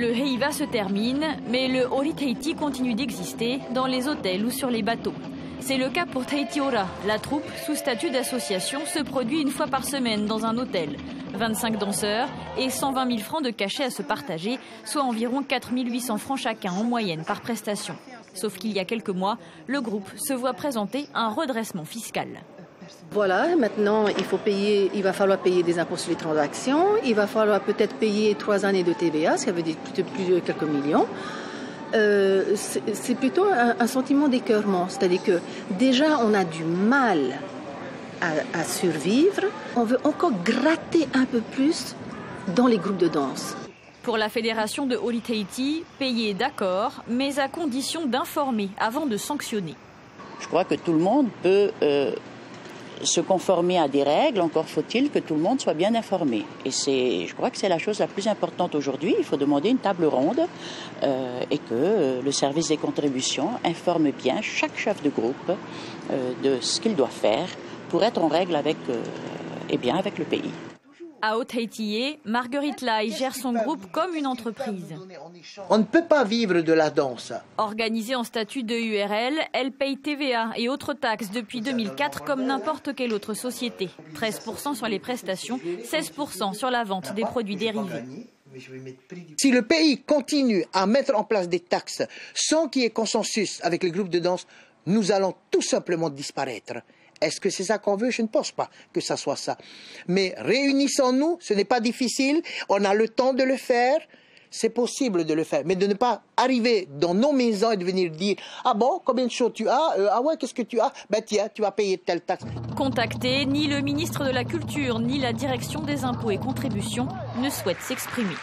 Le Heiva se termine, mais le Ori Teiti continue d'exister dans les hôtels ou sur les bateaux. C'est le cas pour Teiti Ora. La troupe, sous statut d'association, se produit une fois par semaine dans un hôtel. 25 danseurs et 120 000 francs de cachet à se partager, soit environ 4 800 francs chacun en moyenne par prestation. Sauf qu'il y a quelques mois, le groupe se voit présenter un redressement fiscal. Voilà, maintenant il va falloir payer des impôts sur les transactions, il va falloir peut-être payer 3 années de TVA, ça veut dire plus de quelques millions. C'est plutôt un sentiment d'écœurement, c'est-à-dire que déjà on a du mal à survivre, on veut encore gratter un peu plus dans les groupes de danse. Pour la fédération de Ori Teiti, payer d'accord, mais à condition d'informer avant de sanctionner. Je crois que tout le monde peut se conformer à des règles, encore faut-il que tout le monde soit bien informé. Et je crois que c'est la chose la plus importante aujourd'hui. Il faut demander une table ronde et que le service des contributions informe bien chaque chef de groupe de ce qu'il doit faire pour être en règle avec le pays. À Haut-Haïti, Marguerite Lai gère son groupe comme une entreprise. On ne peut pas vivre de la danse. Organisée en statut de URL, elle paye TVA et autres taxes depuis 2004 comme n'importe quelle autre société. 13% sur les prestations, 16% sur la vente des produits dérivés. Si le pays continue à mettre en place des taxes sans qu'il y ait consensus avec les groupes de danse, nous allons tout simplement disparaître. Est-ce que c'est ça qu'on veut? Je ne pense pas que ça soit ça. Mais réunissons-nous, ce n'est pas difficile, on a le temps de le faire, c'est possible de le faire. Mais de ne pas arriver dans nos maisons et de venir dire « Ah bon, combien de choses tu as? Ah ouais, qu'est-ce que tu as? Ben tiens, tu vas payer telle taxe. » Contacté, ni le ministre de la Culture, ni la direction des impôts et contributions ne souhaitent s'exprimer.